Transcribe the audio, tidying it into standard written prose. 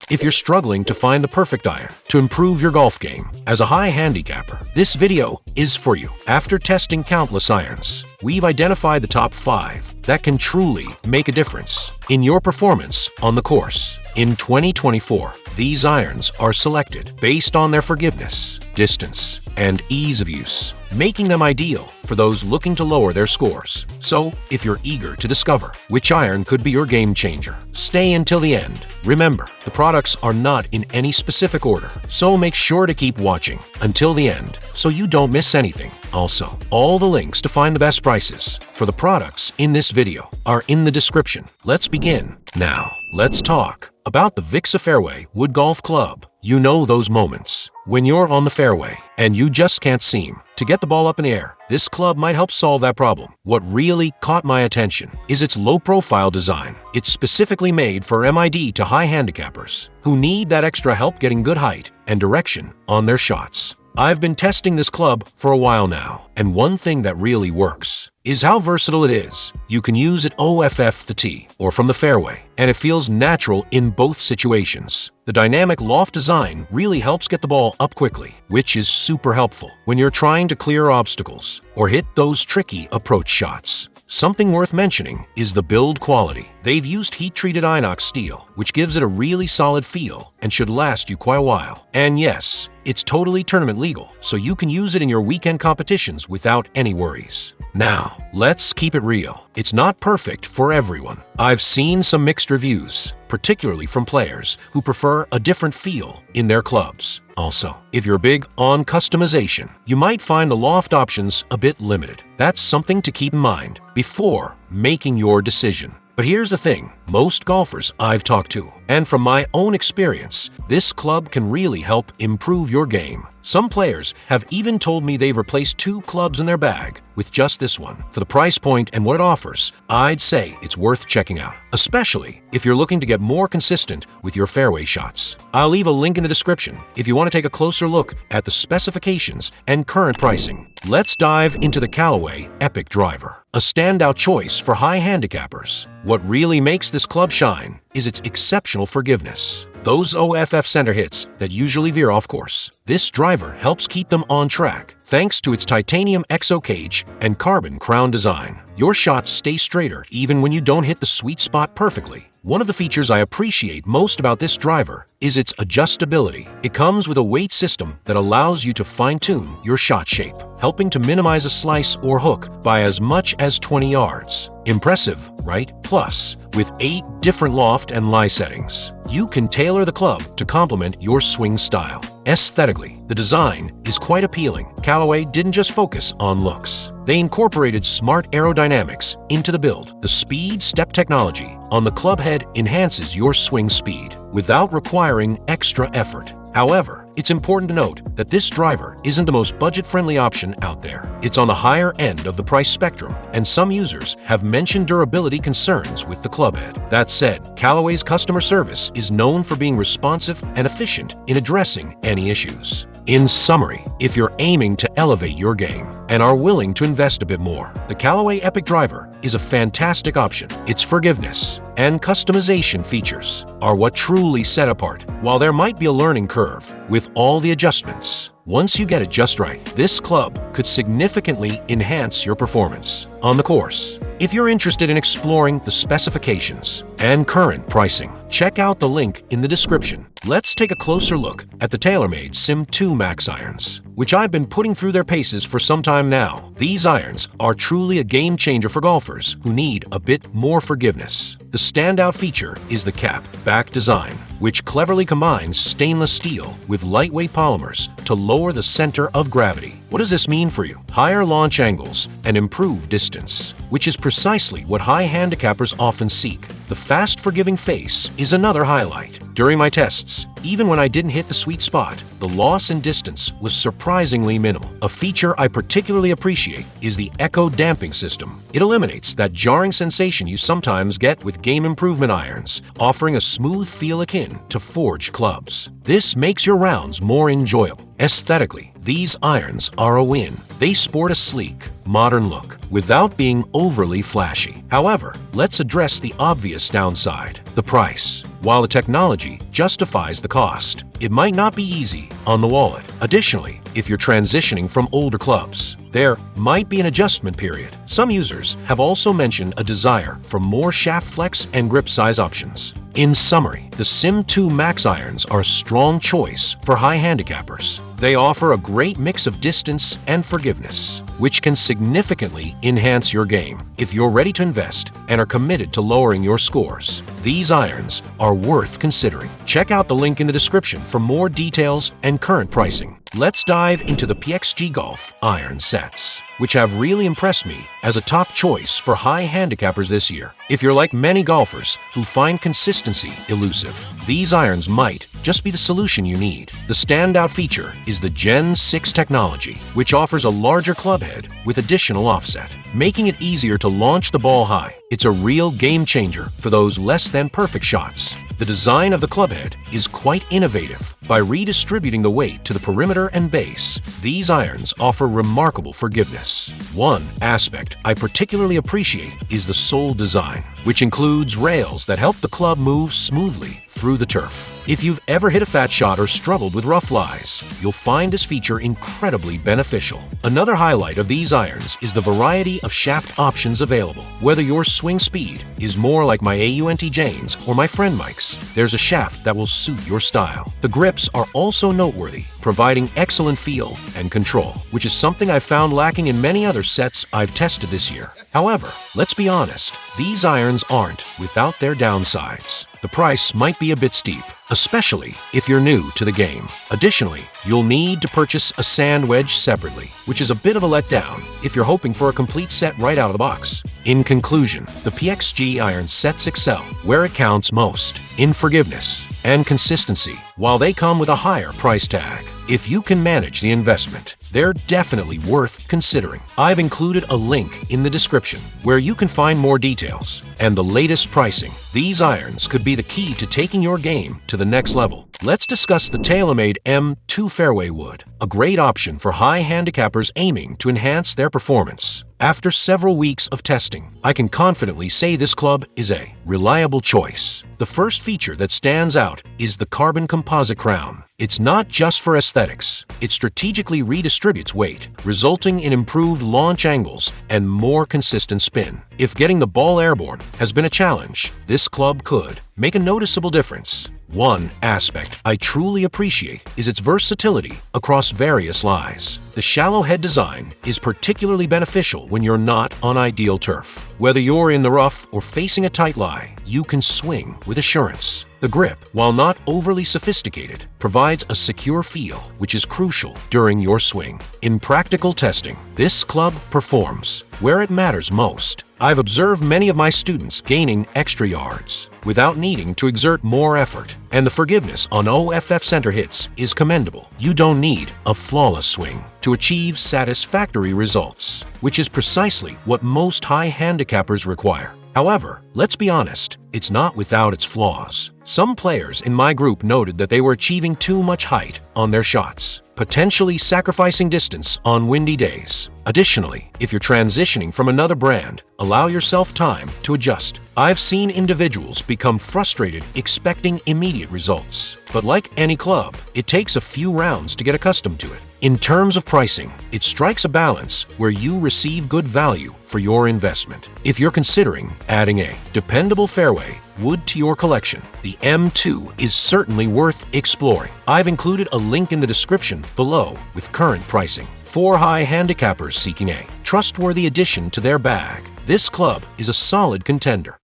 If you're struggling to find the perfect iron to improve your golf game as a high handicapper, this video is for you. After testing countless irons, we've identified the top 5 that can truly make a difference in your performance on the course. In 2024, these irons are selected based on their forgiveness, distance, and ease of use, making them ideal for those looking to lower their scores. So, if you're eager to discover which iron could be your game changer, stay until the end. Remember, the products are not in any specific order, so make sure to keep watching until the end so you don't miss anything. Also, all the links to find the best prices for the products in this video are in the description. Let's begin. Now, let's talk about the Vixa Fairway Wood Golf Club. You know those moments when you're on the fairway and you just can't seem to get the ball up in the air. This club might help solve that problem. What really caught my attention is its low-profile design. It's specifically made for MID to high handicappers who need that extra help getting good height and direction on their shots. I've been testing this club for a while now, and one thing that really works is how versatile it is. You can use it OFF the tee or from the fairway, and it feels natural in both situations. The dynamic loft design really helps get the ball up quickly, which is super helpful when you're trying to clear obstacles or hit those tricky approach shots. Something worth mentioning is the build quality. They've used heat-treated inox steel, which gives it a really solid feel and should last you quite a while. And yes, it's totally tournament legal, so you can use it in your weekend competitions without any worries. Now, let's keep it real. It's not perfect for everyone. I've seen some mixed reviews, particularly from players who prefer a different feel in their clubs. Also, if you're big on customization, you might find the loft options a bit limited. That's something to keep in mind before making your decision. But here's the thing, most golfers I've talked to, and from my own experience, this club can really help improve your game. Some players have even told me they've replaced 2 clubs in their bag with just this one. For the price point and what it offers, I'd say it's worth checking out, especially if you're looking to get more consistent with your fairway shots. I'll leave a link in the description if you want to take a closer look at the specifications and current pricing. Let's dive into the Callaway Epic Driver, a standout choice for high handicappers. What really makes this club shine is its exceptional forgiveness. Those OFF center hits that usually veer off course, this driver helps keep them on track thanks to its titanium exo cage and carbon crown design. Your shots stay straighter even when you don't hit the sweet spot perfectly. One of the features I appreciate most about this driver is its adjustability. It comes with a weight system that allows you to fine-tune your shot shape, helping to minimize a slice or hook by as much as 20 yards. Impressive, right? Plus, with 8 different loft and lie settings, you can tailor the club to complement your swing style. Aesthetically, the design is quite appealing. Callaway didn't just focus on looks. They incorporated smart aerodynamics into the build. The speed step technology on the club head enhances your swing speed without requiring extra effort. However, it's important to note that this driver isn't the most budget-friendly option out there. It's on the higher end of the price spectrum, and some users have mentioned durability concerns with the club head. That said, Callaway's customer service is known for being responsive and efficient in addressing any issues. In summary, if you're aiming to elevate your game and are willing to invest a bit more, the Callaway Epic Driver is a fantastic option. Its forgiveness and customization features are what truly set apart. While there might be a learning curve with all the adjustments, once you get it just right, this club could significantly enhance your performance on the course. If you're interested in exploring the specifications and current pricing, check out the link in the description. Let's take a closer look at the TaylorMade Sim 2 Max irons, which I've been putting through their paces for some time now. These irons are truly a game changer for golfers who need a bit more forgiveness. The standout feature is the cap-back design, which cleverly combines stainless steel with lightweight polymers to lower the center of gravity. What does this mean for you? Higher launch angles and improved distance, which is precisely what high handicappers often seek. The fast, forgiving face is another highlight. During my tests, even when I didn't hit the sweet spot, the loss in distance was surprisingly minimal. A feature I particularly appreciate is the echo damping system. It eliminates that jarring sensation you sometimes get with game improvement irons, offering a smooth feel akin to forged clubs. This makes your rounds more enjoyable. Aesthetically, these irons are a win. They sport a sleek, modern look without being overly flashy. However, let's address the obvious downside: the price. While the technology justifies the cost, it might not be easy on the wallet. Additionally, if you're transitioning from older clubs, there might be an adjustment period. Some users have also mentioned a desire for more shaft flex and grip size options. In summary, the Sim 2 Max irons are a strong choice for high handicappers. They offer a great mix of distance and forgiveness, which can significantly enhance your game. If you're ready to invest and are committed to lowering your scores, these irons are worth considering. Check out the link in the description for more details and current pricing. Let's dive into the PXG Golf iron sets, which have really impressed me as a top choice for high handicappers this year. If you're like many golfers who find consistency elusive, these irons might just be the solution you need. The standout feature is the Gen 6 technology, which offers a larger club head with additional offset, making it easier to launch the ball high. It's a real game changer for those less than perfect shots. The design of the club head is quite innovative. By redistributing the weight to the perimeter and base, these irons offer remarkable forgiveness. One aspect I particularly appreciate is the sole design, which includes rails that help the club move smoothly through the turf. If you've ever hit a fat shot or struggled with rough lies, you'll find this feature incredibly beneficial. Another highlight of these irons is the variety of shaft options available. Whether your swing speed is more like my AUNT Jane's or my friend Mike's, there's a shaft that will suit your style. The grips are also noteworthy, providing excellent feel and control, which is something I've found lacking in many other sets I've tested this year. However, let's be honest, these irons aren't without their downsides. The price might be a bit steep, especially if you're new to the game. Additionally, you'll need to purchase a sand wedge separately, which is a bit of a letdown if you're hoping for a complete set right out of the box. In conclusion, the PXG iron sets excel where it counts most, in forgiveness and consistency, while they come with a higher price tag. If you can manage the investment, they're definitely worth considering. I've included a link in the description where you can find more details and the latest pricing. These irons could be the key to taking your game to the next level. Let's discuss the TaylorMade M2 Fairway Wood, a great option for high handicappers aiming to enhance their performance. After several weeks of testing, I can confidently say this club is a reliable choice. The first feature that stands out is the carbon composite crown. It's not just for aesthetics. It strategically redistributes weight, resulting in improved launch angles and more consistent spin. If getting the ball airborne has been a challenge, this club could make a noticeable difference. One aspect I truly appreciate is its versatility across various lies. The shallow head design is particularly beneficial when you're not on ideal turf. Whether you're in the rough or facing a tight lie, you can swing with assurance. The grip, while not overly sophisticated, provides a secure feel, which is crucial during your swing. In practical testing, this club performs where it matters most. I've observed many of my students gaining extra yards without needing to exert more effort, and the forgiveness on OFF center hits is commendable. You don't need a flawless swing to achieve satisfactory results, which is precisely what most high handicappers require. However, let's be honest, it's not without its flaws. Some players in my group noted that they were achieving too much height on their shots, potentially sacrificing distance on windy days. Additionally, if you're transitioning from another brand, allow yourself time to adjust. I've seen individuals become frustrated expecting immediate results. But like any club, it takes a few rounds to get accustomed to it. In terms of pricing, it strikes a balance where you receive good value for your investment. If you're considering adding a dependable fairway wood to your collection, the M2 is certainly worth exploring. I've included a link in the description below with current pricing. For high handicappers seeking a trustworthy addition to their bag, this club is a solid contender.